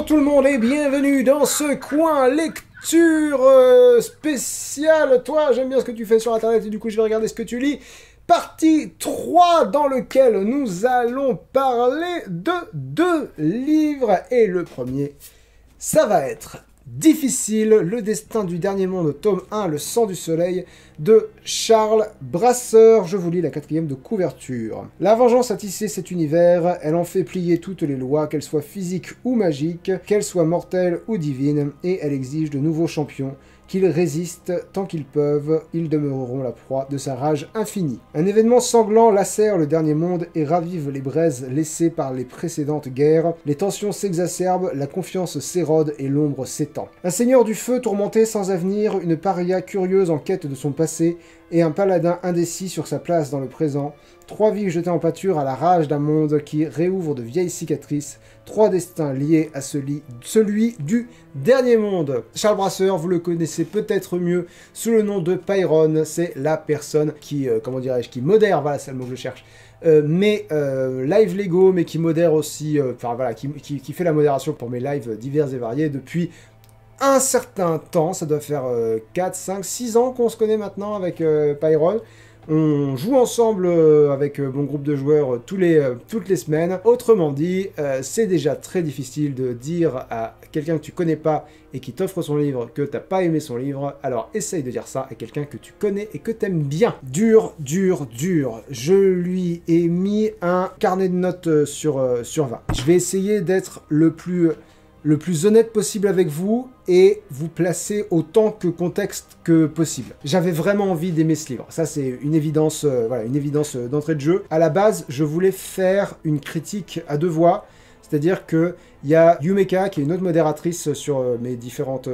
Bonjour tout le monde et bienvenue dans ce coin lecture spécial. Toi, j'aime bien ce que tu fais sur internet et du coup je vais regarder ce que tu lis. Partie 3 dans lequel nous allons parler de 2 livres. Et le premier, ça va être Difficile, le destin du dernier monde, tome 1, Le sang du soleil, de Charles Brasseur. Je vous lis la 4e de couverture. La vengeance a tissé cet univers, elle en fait plier toutes les lois, qu'elles soient physiques ou magiques, qu'elles soient mortelles ou divines, et elle exige de nouveaux champions. Qu'ils résistent tant qu'ils peuvent, ils demeureront la proie de sa rage infinie. Un événement sanglant lacère le dernier monde et ravive les braises laissées par les précédentes guerres. Les tensions s'exacerbent, la confiance s'érode et l'ombre s'étend. Un seigneur du feu tourmenté sans avenir, une paria curieuse en quête de son passé, et un paladin indécis sur sa place dans le présent. 3 vies jetées en pâture à la rage d'un monde qui réouvre de vieilles cicatrices. 3 destins liés à celui du dernier monde. Charles Brasseur, vous le connaissez peut-être mieux sous le nom de Pyron. C'est la personne qui, comment dirais-je, qui modère, voilà, c'est le mot que je cherche. Mes live Lego, mais qui modère aussi, enfin voilà, qui fait la modération pour mes lives divers et variés depuis un certain temps. Ça doit faire 4, 5, 6 ans qu'on se connaît maintenant avec Pyron. On joue ensemble avec mon groupe de joueurs toutes les semaines. Autrement dit, c'est déjà très difficile de dire à quelqu'un que tu connais pas et qui t'offre son livre que t'as pas aimé son livre. Alors essaye de dire ça à quelqu'un que tu connais et que t'aimes bien. Dur, dur, dur. Je lui ai mis un carnet de notes sur 20. Je vais essayer d'être le plus honnête possible avec vous et vous placer autant que contexte que possible. J'avais vraiment envie d'aimer ce livre. Ça, c'est une évidence, voilà, une évidence d'entrée de jeu. À la base, je voulais faire une critique à 2 voix. C'est-à-dire qu'il y a Yumeka, qui est une autre modératrice sur mes différentes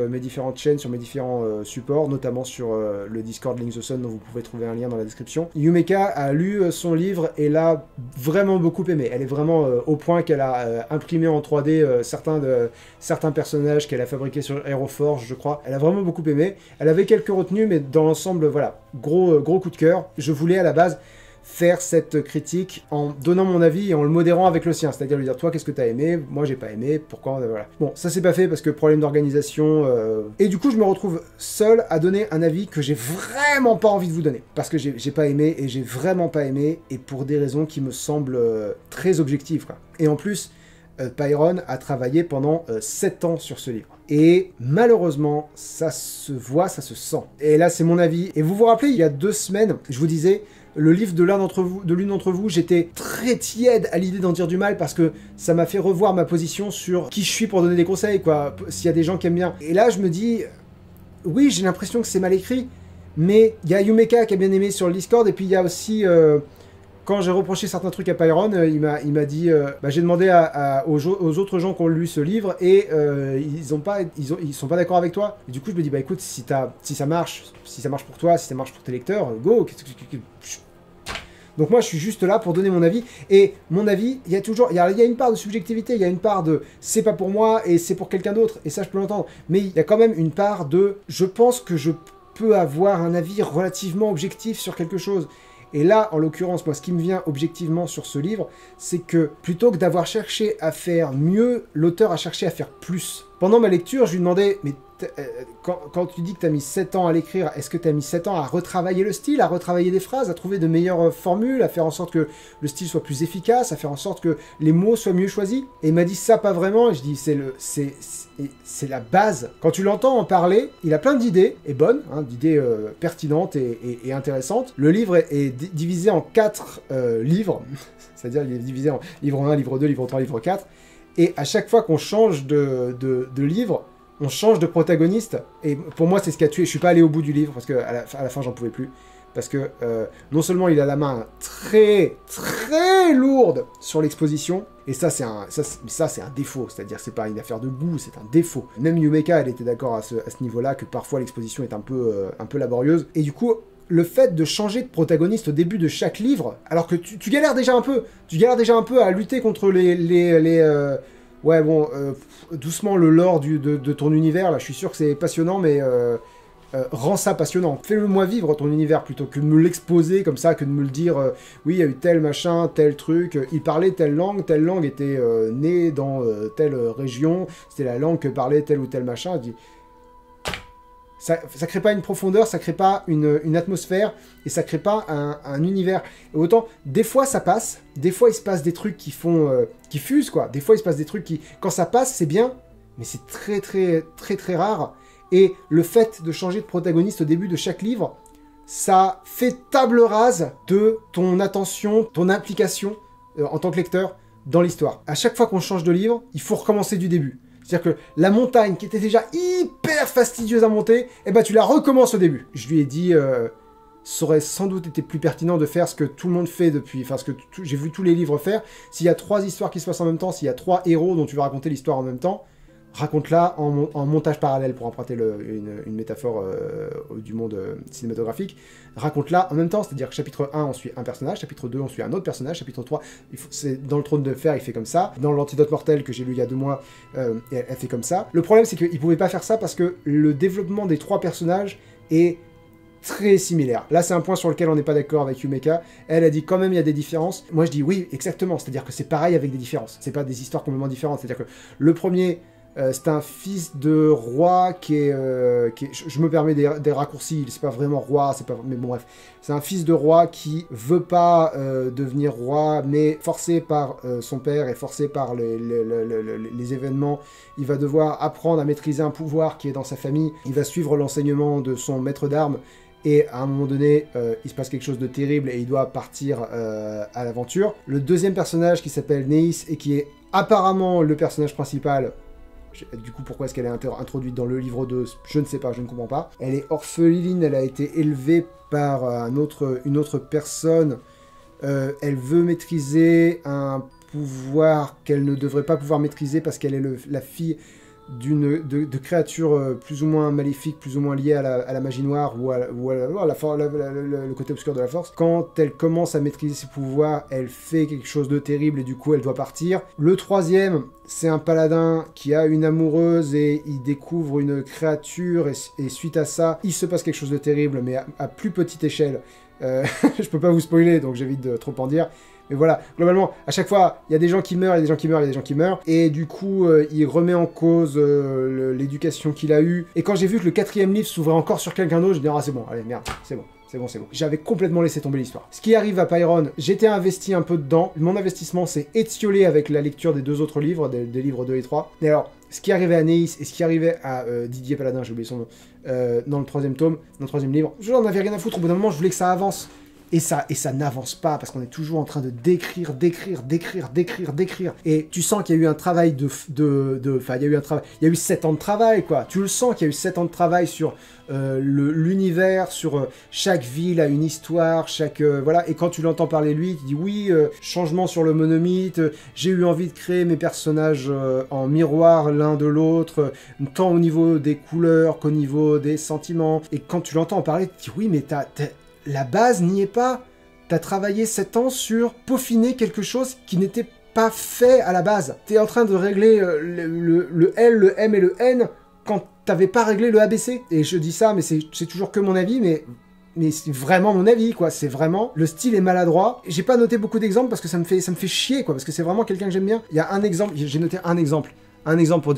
chaînes, sur mes différents supports, notamment sur le Discord Link the Sun, dont vous pouvez trouver un lien dans la description. Yumeka a lu son livre et l'a vraiment beaucoup aimé. Elle est vraiment au point qu'elle a imprimé en 3D certains personnages qu'elle a fabriqués sur Aeroforge, je crois. Elle a vraiment beaucoup aimé. Elle avait quelques retenues, mais dans l'ensemble, voilà, gros coup de cœur. Je voulais à la base faire cette critique en donnant mon avis et en le modérant avec le sien, c'est-à-dire lui dire toi qu'est-ce que t'as aimé, moi j'ai pas aimé, pourquoi, voilà. Bon, ça c'est pas fait parce que problème d'organisation, et du coup je me retrouve seul à donner un avis que j'ai vraiment pas envie de vous donner, parce que j'ai pas aimé et j'ai vraiment pas aimé, et pour des raisons qui me semblent très objectives, quoi. Et en plus, Pyron a travaillé pendant 7 ans sur ce livre. Et malheureusement, ça se voit, ça se sent. Et là, c'est mon avis. Et vous vous rappelez, il y a 2 semaines, je vous disais, le livre de l'une d'entre vous, j'étais très tiède à l'idée d'en dire du mal parce que ça m'a fait revoir ma position sur qui je suis pour donner des conseils, quoi. S'il y a des gens qui aiment bien. Et là, je me dis, oui, j'ai l'impression que c'est mal écrit, mais il y a Yumeka qui a bien aimé sur le Discord, et puis il y a aussi... quand j'ai reproché certains trucs à Pyron, il m'a dit, j'ai demandé aux autres gens qui ont lu ce livre et ils sont pas d'accord avec toi. Et du coup, je me dis, écoute, si ça marche pour toi, si ça marche pour tes lecteurs, go. Donc moi, je suis juste là pour donner mon avis. Et mon avis, il y a une part de subjectivité, il y a une part de c'est pas pour moi et c'est pour quelqu'un d'autre. Et ça, je peux l'entendre. Mais il y a quand même une part de je pense que je peux avoir un avis relativement objectif sur quelque chose. Et là, en l'occurrence, moi, ce qui me vient objectivement sur ce livre, c'est que plutôt que d'avoir cherché à faire mieux, l'auteur a cherché à faire plus. Pendant ma lecture, je lui demandais, mais quand tu dis que tu as mis 7 ans à l'écrire, est-ce que tu as mis 7 ans à retravailler le style, à retravailler des phrases, à trouver de meilleures formules, à faire en sorte que le style soit plus efficace, à faire en sorte que les mots soient mieux choisis? Et il m'a dit ça, pas vraiment, et je dis, c'est la base. Quand tu l'entends en parler, il a plein d'idées, et bonnes, hein, d'idées pertinentes et intéressantes. Le livre est divisé en 4 livres, c'est-à-dire il est divisé en livre 1, livre 2, livre 3, livre 4, et à chaque fois qu'on change de livre, on change de protagoniste, et pour moi c'est ce qui a tué. Je suis pas allé au bout du livre, parce qu'à la fin j'en pouvais plus, parce que non seulement il a la main très très lourde sur l'exposition, et ça c'est un défaut, c'est-à-dire c'est pas une affaire de goût, c'est un défaut. Même Yumeka, elle était d'accord à ce niveau-là, que parfois l'exposition est un peu laborieuse, et du coup, le fait de changer de protagoniste au début de chaque livre, alors que tu galères déjà un peu, à lutter contre ouais bon, doucement le lore de ton univers, là je suis sûr que c'est passionnant, mais rends ça passionnant. Fais-le moi vivre ton univers plutôt que de me l'exposer comme ça, que de me le dire, oui, il y a eu tel machin, tel truc, il parlait telle langue était née dans telle région, c'était la langue que parlait tel ou tel machin. Je dis, ça crée pas une profondeur, ça crée pas une atmosphère, et ça crée pas un univers. Et autant, des fois ça passe, des fois il se passe des trucs qui font, qui fusent, quoi. Des fois il se passe des trucs qui, quand ça passe, c'est bien, mais c'est très rare. Et le fait de changer de protagoniste au début de chaque livre, ça fait table rase de ton attention, ton implication en tant que lecteur dans l'histoire. À chaque fois qu'on change de livre, il faut recommencer du début. C'est-à-dire que la montagne qui était déjà hyper fastidieuse à monter, eh ben tu la recommences au début. Je lui ai dit, ça aurait sans doute été plus pertinent de faire ce que tout le monde fait depuis, enfin ce que j'ai vu tous les livres faire. S'il y a 3 histoires qui se passent en même temps, s'il y a 3 héros dont tu veux raconter l'histoire en même temps, raconte-la en montage parallèle, pour emprunter une métaphore du monde cinématographique. Raconte-la en même temps, c'est-à-dire que chapitre 1, on suit un personnage, chapitre 2, on suit un autre personnage, chapitre 3, c'est dans le Trône de Fer, il fait comme ça. Dans l'Antidote Mortel, que j'ai lu il y a 2 mois, elle fait comme ça. Le problème, c'est qu'il pouvait pas faire ça parce que le développement des 3 personnages est très similaire. Là, c'est un point sur lequel on n'est pas d'accord avec Yumeka. Elle a dit quand même il y a des différences. Moi, je dis oui, exactement. C'est-à-dire que c'est pareil avec des différences. C'est pas des histoires complètement différentes. C'est-à-dire que le premier... c'est un fils de roi qui est je me permets des raccourcis, c'est pas vraiment roi, c'est pas, mais bon bref, c'est un fils de roi qui veut pas devenir roi, mais forcé par son père et forcé par les événements, il va devoir apprendre à maîtriser un pouvoir qui est dans sa famille, il va suivre l'enseignement de son maître d'armes, et à un moment donné, il se passe quelque chose de terrible et il doit partir à l'aventure. Le deuxième personnage qui s'appelle Neis et qui est apparemment le personnage principal. Du coup, pourquoi est-ce qu'elle est introduite dans le livre 2 ? Je ne sais pas, je ne comprends pas. Elle est orpheline, elle a été élevée par une autre personne. Elle veut maîtriser un pouvoir qu'elle ne devrait pas pouvoir maîtriser parce qu'elle est la fille de créatures plus ou moins maléfiques, plus ou moins liées à la magie noire ou le côté obscur de la force. Quand elle commence à maîtriser ses pouvoirs, elle fait quelque chose de terrible et du coup elle doit partir. Le troisième, c'est un paladin qui a une amoureuse et il découvre une créature et suite à ça, il se passe quelque chose de terrible mais à plus petite échelle. Je peux pas vous spoiler donc j'évite de trop en dire. Mais voilà, globalement, à chaque fois, il y a des gens qui meurent, il y a des gens qui meurent, il y a des gens qui meurent. Et du coup, il remet en cause l'éducation qu'il a eue. Et quand j'ai vu que le 4e livre s'ouvrait encore sur quelqu'un d'autre, je me dis, ah c'est bon, allez, merde, c'est bon. C'est bon. J'avais complètement laissé tomber l'histoire. Ce qui arrive à Pyrrhon, j'étais investi un peu dedans. Mon investissement s'est étiolé avec la lecture des 2 autres livres, des livres 2 et 3. Et alors, ce qui arrivait à Neis et ce qui arrivait à Didier Paladin, j'ai oublié son nom, dans le 3e tome, dans le 3e livre, je n'en avais rien à foutre. Au bout d'un moment, je voulais que ça avance. Et ça n'avance pas, parce qu'on est toujours en train de d'écrire. Et tu sens qu'il y a eu un travail enfin, il y a eu 7 ans de travail, quoi. Tu le sens qu'il y a eu 7 ans de travail sur l'univers, sur chaque ville a une histoire, voilà. Et quand tu l'entends parler lui, tu dis oui, changement sur le monomythe, j'ai eu envie de créer mes personnages en miroir l'un de l'autre, tant au niveau des couleurs qu'au niveau des sentiments. Et quand tu l'entends parler, tu dis oui, mais la base n'y est pas. T'as travaillé 7 ans sur peaufiner quelque chose qui n'était pas fait à la base. T'es en train de régler le L, le M et le N quand t'avais pas réglé le ABC. Et je dis ça, mais c'est toujours que mon avis, mais c'est vraiment mon avis, quoi. C'est vraiment... Le style est maladroit. J'ai pas noté beaucoup d'exemples parce que ça me fait chier, quoi. Parce que c'est vraiment quelqu'un que j'aime bien. Il y a un exemple, j'ai noté un exemple. Un exemple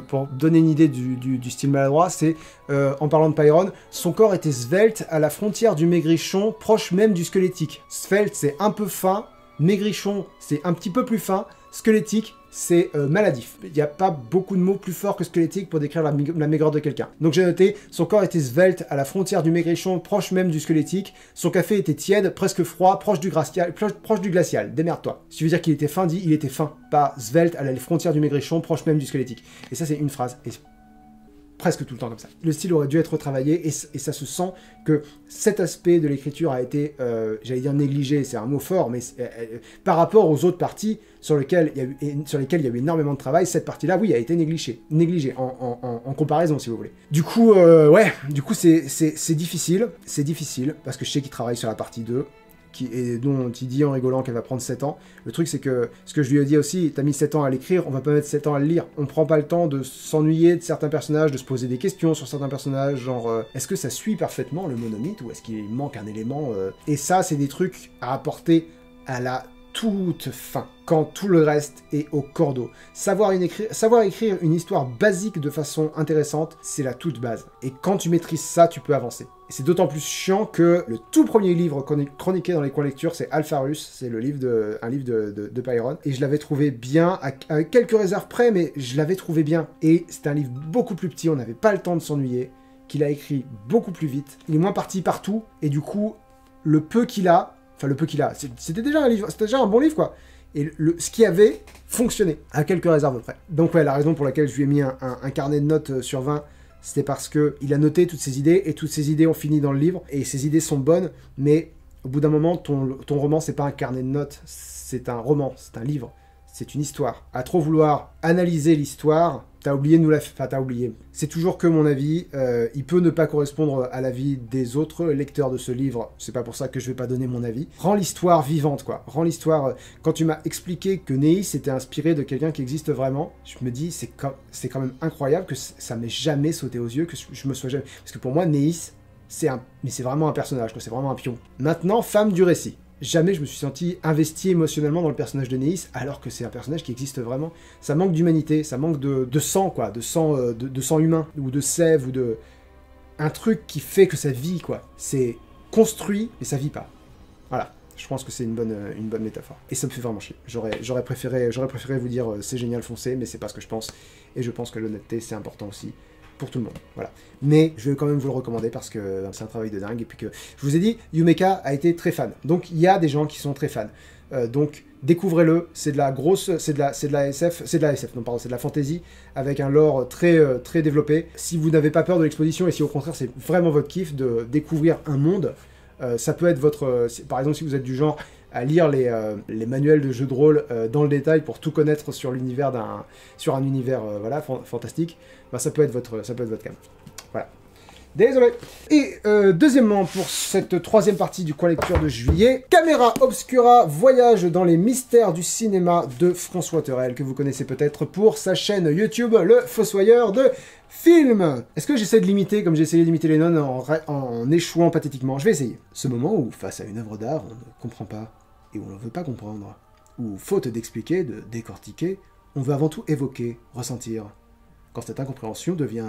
pour donner une idée du style maladroit, c'est, en parlant de Pyrrhon, son corps était svelte à la frontière du maigrichon, proche même du squelettique. Svelte, c'est un peu fin, maigrichon, c'est un petit peu plus fin, squelettique, c'est maladif. Il n'y a pas beaucoup de mots plus forts que squelettique pour décrire la maigreur de quelqu'un. Donc j'ai noté, son corps était svelte à la frontière du maigrichon, proche même du squelettique, son café était tiède, presque froid, proche du glacial. Démerde-toi. Si tu veux dire qu'il était fin, dis il était fin, pas svelte à la frontière du maigrichon, proche même du squelettique. Et ça c'est une phrase. Et presque tout le temps comme ça. Le style aurait dû être retravaillé et ça se sent que cet aspect de l'écriture a été, j'allais dire négligé, c'est un mot fort, mais par rapport aux autres parties sur lesquelles il y a eu énormément de travail, cette partie-là, oui, a été négligée en comparaison, si vous voulez. Du coup, c'est difficile, parce que je sais qu'il travaille sur la partie 2, et dont il dit en rigolant qu'elle va prendre 7 ans. Le truc, c'est que ce que je lui ai dit aussi, t'as mis 7 ans à l'écrire, on va pas mettre 7 ans à le lire. On prend pas le temps de s'ennuyer de certains personnages, de se poser des questions sur certains personnages, genre est-ce que ça suit parfaitement le monomythe ou est-ce qu'il manque un élément Et ça, c'est des trucs à apporter à la toute fin, quand tout le reste est au cordeau. Savoir écrire une histoire basique de façon intéressante, c'est la toute base. Et quand tu maîtrises ça, tu peux avancer. Et c'est d'autant plus chiant que le tout premier livre qu'on est chroniqué dans les coins lecture, c'est Alpharus, c'est un livre de Byron. Et je l'avais trouvé bien, avec quelques réserves près, mais je l'avais trouvé bien. Et c'était un livre beaucoup plus petit, on n'avait pas le temps de s'ennuyer, qu'il a écrit beaucoup plus vite. Il est moins parti partout, et du coup, le peu qu'il a, c'était déjà un livre, c'était déjà un bon livre, quoi. Et ce qui avait fonctionné, à quelques réserves près. Donc ouais, la raison pour laquelle je lui ai mis un carnet de notes sur 20, c'était parce que il a noté toutes ses idées, et toutes ses idées ont fini dans le livre, et ses idées sont bonnes, mais au bout d'un moment, ton roman, c'est pas un carnet de notes, c'est un roman, c'est un livre, c'est une histoire. À trop vouloir analyser l'histoire, t'as oublié de nous la... Enfin, t'as oublié. C'est toujours que mon avis, il peut ne pas correspondre à l'avis des autres lecteurs de ce livre, c'est pas pour ça que je vais pas donner mon avis. Rends l'histoire vivante, quoi. Rends l'histoire... Quand tu m'as expliqué que Neis était inspiré de quelqu'un qui existe vraiment, je me dis, c'est quand même incroyable que ça m'ait jamais sauté aux yeux, que je me sois jamais... Parce que pour moi, Neis, mais c'est vraiment un personnage, quoi. C'est vraiment un pion. Maintenant, femme du récit. Jamais je me suis senti investi émotionnellement dans le personnage de Neis, alors que c'est un personnage qui existe vraiment. Ça manque d'humanité, ça manque de sang, quoi, de sang humain, ou de sève, ou de... Un truc qui fait que ça vit, quoi. C'est construit, mais ça vit pas. Voilà, je pense que c'est une bonne métaphore. Et ça me fait vraiment chier. J'aurais préféré vous dire c'est génial, foncez, mais c'est pas ce que je pense. Et je pense que l'honnêteté, c'est important aussi. Pour tout le monde, voilà. Mais je vais quand même vous le recommander parce que c'est un travail de dingue, et puis que, je vous ai dit, Yumeka a été très fan. Donc, il y a des gens qui sont très fans. Donc, découvrez-le, c'est de la grosse, c'est de la SF, c'est de la fantasy, avec un lore très développé. Si vous n'avez pas peur de l'exposition, et si au contraire, c'est vraiment votre kiff de découvrir un monde, ça peut être votre... par exemple, si vous êtes du genre à lire les manuels de jeux de rôle dans le détail pour tout connaître sur l'univers sur un univers voilà, fantastique, bah, ça peut être votre cam. Voilà. Désolé. Et deuxièmement, pour cette troisième partie du coin lecture de juillet, Caméra Obscura, voyage dans les mystères du cinéma de François Terrel, que vous connaissez peut-être pour sa chaîne YouTube, Le Fossoyeur de Films. Est-ce que j'essaie de l'imiter comme j'ai essayé d'imiter les nonnes en échouant pathétiquement? Je vais essayer. Ce moment où, face à une œuvre d'art, on ne comprend pas, et où on ne veut pas comprendre, où, faute d'expliquer, de décortiquer, on veut avant tout évoquer, ressentir, quand cette incompréhension devient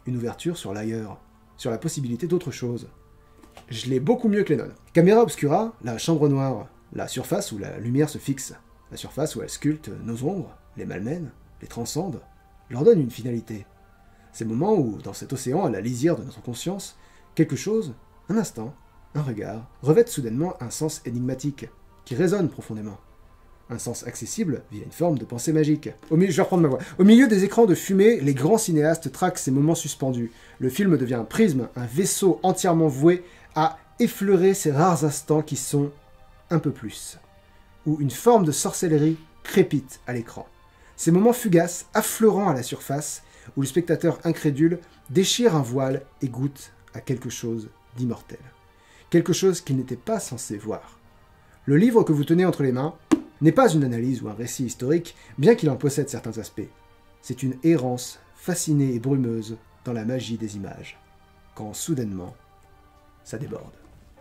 une ouverture sur l'ailleurs, sur la possibilité d'autre chose. Je l'ai beaucoup mieux que les nonnes. Caméra Obscura, la chambre noire, la surface où la lumière se fixe, la surface où elle sculpte nos ombres, les malmène, les transcende, leur donne une finalité. Ces moments où, dans cet océan à la lisière de notre conscience, quelque chose, un instant, un regard, revêt soudainement un sens énigmatique, qui résonne profondément. Un sens accessible via une forme de pensée magique. Je vais reprendre ma voix. Au milieu des écrans de fumée, les grands cinéastes traquent ces moments suspendus. Le film devient un prisme, un vaisseau entièrement voué à effleurer ces rares instants qui sont un peu plus. Où une forme de sorcellerie crépite à l'écran. Ces moments fugaces, affleurant à la surface, où le spectateur incrédule déchire un voile et goûte à quelque chose d'immortel. Quelque chose qu'il n'était pas censé voir. Le livre que vous tenez entre les mains n'est pas une analyse ou un récit historique, bien qu'il en possède certains aspects. C'est une errance fascinée et brumeuse dans la magie des images, quand soudainement, ça déborde.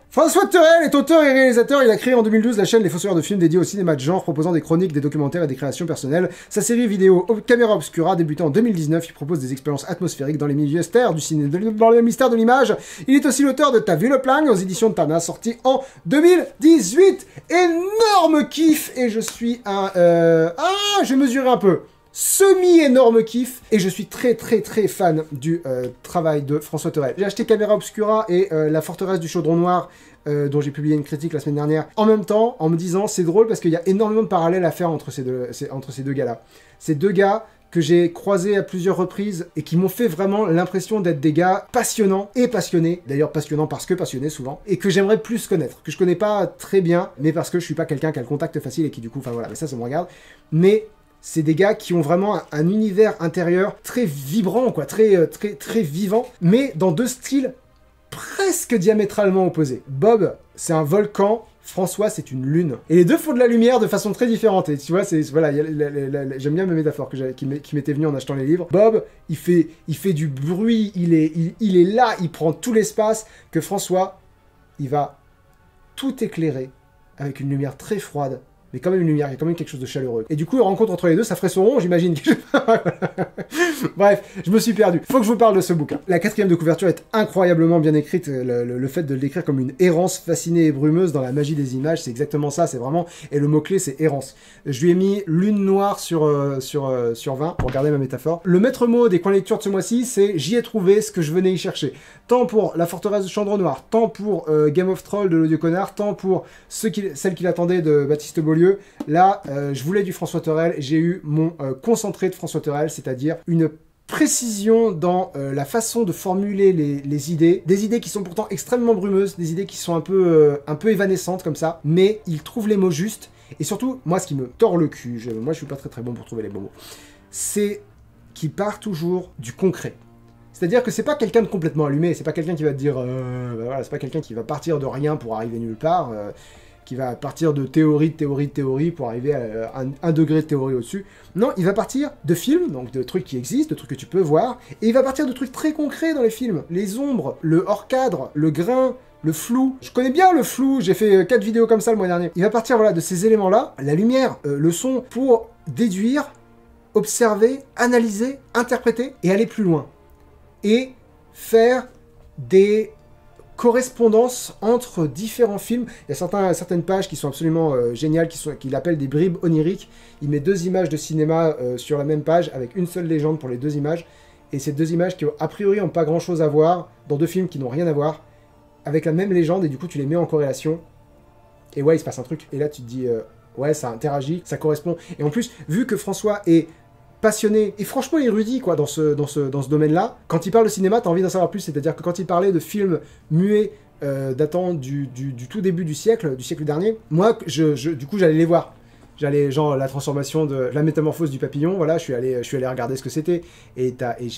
François Terrel est auteur et réalisateur. Il a créé en 2012 la chaîne Les Fossoyeurs de Films dédiée au cinéma de genre, proposant des chroniques, des documentaires et des créations personnelles. Sa série vidéo Caméra Obscura, débutée en 2019, il propose des expériences atmosphériques dans les milieux mystères du cinéma, dans les mystères de l'image. Il est aussi l'auteur de T'as vu le plan aux éditions de Tana, sorti en 2018. Énorme kiff, et je suis je vais mesurer un peu. Semi-énorme kiff, et je suis très fan du travail de François Terrel. J'ai acheté Caméra Obscura et La Forteresse du Chaudron Noir, dont j'ai publié une critique la semaine dernière, en même temps, en me disant, c'est drôle parce qu'il y a énormément de parallèles à faire entre ces deux gars-là. Ces deux gars que j'ai croisés à plusieurs reprises et qui m'ont fait vraiment l'impression d'être des gars passionnants et passionnés, d'ailleurs passionnants parce que passionnés souvent, et que j'aimerais plus connaître, que je connais pas très bien, mais parce que je suis pas quelqu'un qui a le contact facile et qui du coup, enfin voilà, mais ça me regarde, mais c'est des gars qui ont vraiment un univers intérieur très vibrant, quoi, très vivant, mais dans deux styles presque diamétralement opposés. Bob, c'est un volcan François, c'est une lune. Et les deux font de la lumière de façon très différente. Et tu vois, voilà, j'aime bien mes métaphores qui m'étaient venues en achetant les livres. Bob, il fait du bruit, il est là, il prend tout l'espace. Que François, il va tout éclairer avec une lumière très froide. Mais quand même une lumière, il y a quand même quelque chose de chaleureux. Et du coup, une rencontre entre les deux, ça ferait son rond, j'imagine. Bref, je me suis perdu. Faut que je vous parle de ce bouquin. La 4e de couverture est incroyablement bien écrite. Le fait de l'écrire comme une errance fascinée et brumeuse dans la magie des images, c'est exactement ça. C'est vraiment... Et le mot-clé, c'est errance. Je lui ai mis lune noire sur 20, pour garder ma métaphore. Le maître mot des coins lecture de ce mois-ci, c'est j'y ai trouvé ce que je venais y chercher. Tant pour La Forteresse de Chandre Noir, tant pour Game of Thrones de l'Odieux Connard, tant pour celle qu'il attendait de Baptiste Beaulieu. Là, je voulais du François Thorel, j'ai eu mon concentré de François Thorel, c'est-à-dire une précision dans la façon de formuler les idées, des idées qui sont pourtant extrêmement brumeuses, des idées qui sont un peu évanescentes comme ça, mais il trouve les mots justes, et surtout, moi ce qui me tord le cul, moi je suis pas très bon pour trouver les bons mots, c'est qu'il part toujours du concret. C'est-à-dire que c'est pas quelqu'un de complètement allumé, c'est pas quelqu'un qui va te dire, voilà, c'est pas quelqu'un qui va partir de rien pour arriver nulle part, qui va partir de théorie pour arriver à un degré de théorie au-dessus. Non, il va partir de films, donc de trucs qui existent, de trucs que tu peux voir, et il va partir de trucs très concrets dans les films. Les ombres, le hors-cadre, le grain, le flou. Je connais bien le flou, j'ai fait 4 vidéos comme ça le mois dernier. Il va partir voilà, de ces éléments-là, la lumière, le son, pour déduire, observer, analyser, interpréter, et aller plus loin. Et faire des correspondance entre différents films. Il y a certaines pages qui sont absolument géniales, qu'il appelle des bribes oniriques. Il met 2 images de cinéma sur la même page, avec une seule légende pour les 2 images. Et ces 2 images qui, a priori, n'ont pas grand-chose à voir, dans 2 films qui n'ont rien à voir, avec la même légende, et du coup, tu les mets en corrélation. Et ouais, il se passe un truc. Et là, tu te dis, ouais, ça interagit, ça correspond. Et en plus, vu que François est passionné et franchement érudit quoi, dans ce domaine-là. Quand il parle de cinéma, t'as envie d'en savoir plus, c'est-à-dire que quand il parlait de films muets datant du tout début du siècle dernier, moi, du coup, j'allais les voir. J'allais, genre, la transformation de la métamorphose du papillon, voilà, je suis allé regarder ce que c'était, et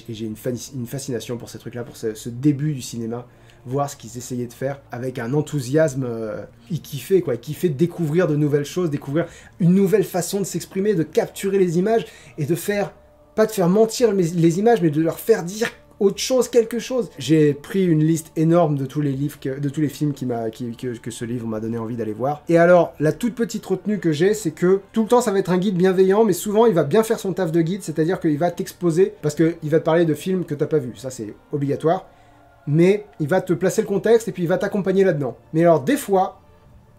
j'ai une fascination pour ces trucs-là, pour ce début du cinéma, voir ce qu'ils essayaient de faire avec un enthousiasme, il kiffait découvrir de nouvelles choses, découvrir une nouvelle façon de s'exprimer, de capturer les images, et pas de faire mentir les images, mais de leur faire dire autre chose, quelque chose. J'ai pris une liste énorme de tous les livres, de tous les films que ce livre m'a donné envie d'aller voir. Et alors, la toute petite retenue que j'ai, c'est que tout le temps, ça va être un guide bienveillant, mais souvent, il va bien faire son taf de guide, c'est-à-dire qu'il va t'exposer, parce qu'il va te parler de films que t'as pas vus, ça c'est obligatoire, mais il va te placer le contexte, et puis il va t'accompagner là-dedans. Mais alors, des fois,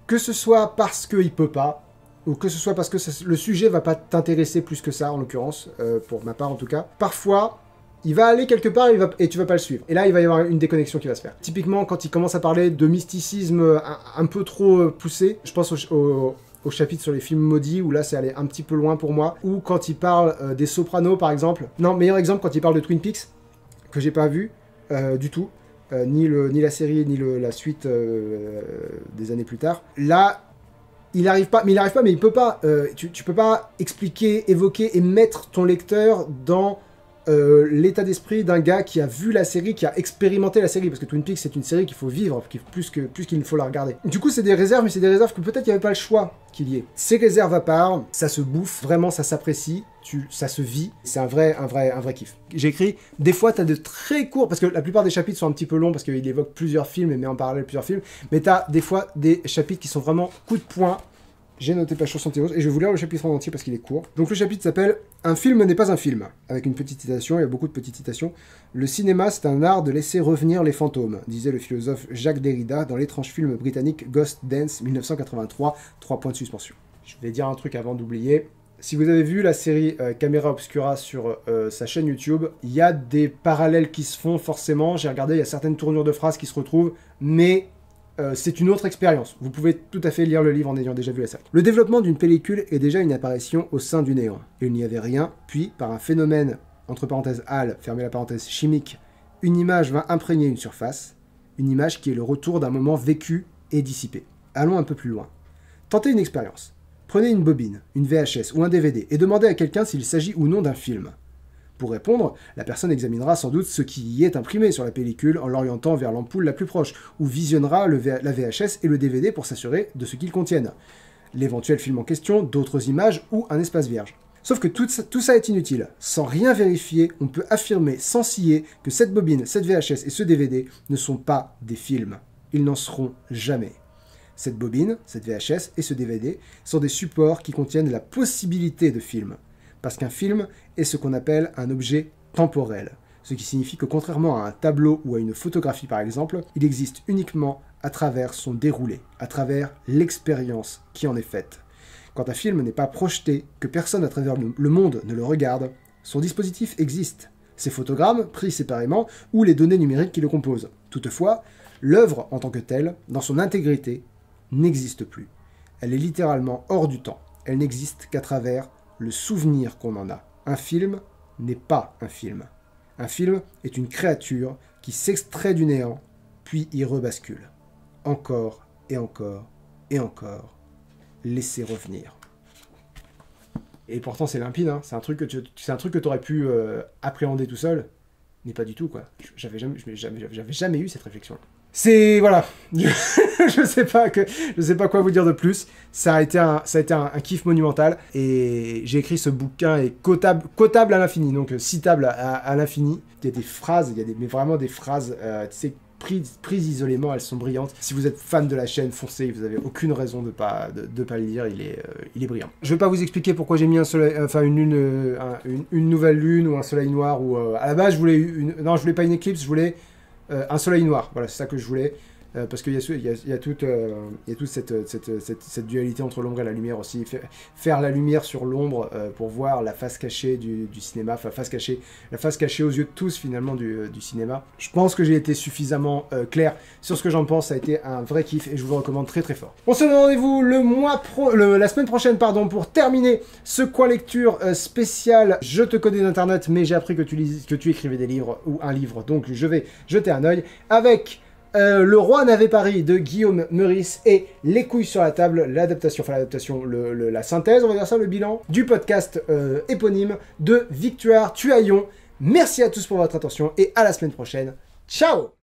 que ce soit parce qu'il peut pas, ou que ce soit parce que le sujet va pas t'intéresser plus que ça, en l'occurrence, pour ma part en tout cas, parfois, il va aller quelque part et tu vas pas le suivre. Et là, il va y avoir une déconnexion qui va se faire. Typiquement, quand il commence à parler de mysticisme un peu trop poussé, je pense au chapitre sur les films maudits, où là, c'est allé un petit peu loin pour moi, ou quand il parle des Sopranos, par exemple. Non, meilleur exemple, quand il parle de Twin Peaks, que j'ai pas vu du tout, ni la série, ni la suite des années plus tard. Là, il arrive pas, mais il peut pas. Tu peux pas expliquer, évoquer et mettre ton lecteur dans l'état d'esprit d'un gars qui a vu la série, qui a expérimenté la série, parce que Twin Peaks c'est une série qu'il faut vivre, plus qu'il ne faut la regarder. Du coup c'est des réserves, mais c'est des réserves que peut-être il n'y avait pas le choix qu'il y ait. Ces réserves à part, ça se bouffe, vraiment ça s'apprécie, ça se vit, c'est un vrai kiff. J'ai écrit, des fois t'as de très courts, parce que la plupart des chapitres sont un petit peu longs, parce qu'il évoque plusieurs films et met en parallèle plusieurs films, mais t'as des fois des chapitres qui sont vraiment coup de poing. J'ai noté page 71 et je vais vous lire le chapitre en entier parce qu'il est court. Donc le chapitre s'appelle « Un film n'est pas un film », avec une petite citation, il y a beaucoup de petites citations. « Le cinéma, c'est un art de laisser revenir les fantômes », disait le philosophe Jacques Derrida dans l'étrange film britannique Ghost Dance 1983, 3 points de suspension. Je vais dire un truc avant d'oublier. Si vous avez vu la série Camera Obscura sur sa chaîne YouTube, il y a des parallèles qui se font forcément. J'ai regardé, il y a certaines tournures de phrases qui se retrouvent, mais c'est une autre expérience. Vous pouvez tout à fait lire le livre en ayant déjà vu la série. Le développement d'une pellicule est déjà une apparition au sein du néant. Il n'y avait rien, puis, par un phénomène, entre parenthèses Hall, fermez la parenthèse chimique, une image va imprégner une surface, une image qui est le retour d'un moment vécu et dissipé. Allons un peu plus loin. Tentez une expérience. Prenez une bobine, une VHS ou un DVD et demandez à quelqu'un s'il s'agit ou non d'un film. Pour répondre, la personne examinera sans doute ce qui y est imprimé sur la pellicule en l'orientant vers l'ampoule la plus proche, ou visionnera la VHS et le DVD pour s'assurer de ce qu'ils contiennent. L'éventuel film en question, d'autres images ou un espace vierge. Sauf que tout ça est inutile. Sans rien vérifier, on peut affirmer sans scier que cette bobine, cette VHS et ce DVD ne sont pas des films. Ils n'en seront jamais. Cette bobine, cette VHS et ce DVD sont des supports qui contiennent la possibilité de film. Parce qu'un film est ce qu'on appelle un objet temporel. Ce qui signifie que contrairement à un tableau ou à une photographie par exemple, il existe uniquement à travers son déroulé, à travers l'expérience qui en est faite. Quand un film n'est pas projeté, que personne à travers le monde ne le regarde, son dispositif existe. Ses photogrammes, pris séparément, ou les données numériques qui le composent. Toutefois, l'œuvre en tant que telle, dans son intégrité, n'existe plus. Elle est littéralement hors du temps. Elle n'existe qu'à travers le souvenir qu'on en a. Un film n'est pas un film. Un film est une créature qui s'extrait du néant, puis y rebascule. Encore et encore et encore. Laisser revenir. Et pourtant c'est limpide, hein. C'est un truc que tu aurais pu appréhender tout seul, mais pas du tout quoi. J'avais jamais eu cette réflexion. C'est voilà, je sais pas quoi vous dire de plus. Ça a été un kiff monumental et j'ai écrit ce bouquin est quotable à l'infini, donc citable à l'infini. Il y a des phrases, mais vraiment des phrases, tu sais. Prises isolément, elles sont brillantes. Si vous êtes fan de la chaîne, foncez, vous n'avez aucune raison de pas le lire, il est brillant. Je ne vais pas vous expliquer pourquoi j'ai mis une nouvelle lune ou un soleil noir, ou à la base je voulais pas une éclipse, je voulais un soleil noir, voilà, c'est ça que je voulais. Parce qu'il y a toute cette dualité entre l'ombre et la lumière aussi. Faire la lumière sur l'ombre pour voir la face cachée du cinéma, enfin la face cachée aux yeux de tous finalement du cinéma. Je pense que j'ai été suffisamment clair sur ce que j'en pense. Ça a été un vrai kiff et je vous le recommande très très fort. On se donne rendez-vous la semaine prochaine pour terminer ce coin lecture spécial. Je te connais d'internet, mais j'ai appris que tu écrivais des livres ou un livre, donc je vais jeter un œil avec Le Roi n'avait Paris de Guillaume Meurice et Les couilles sur la table, la synthèse, on va dire ça, le bilan du podcast éponyme de Victoire Tuaillon. Merci à tous pour votre attention et à la semaine prochaine. Ciao!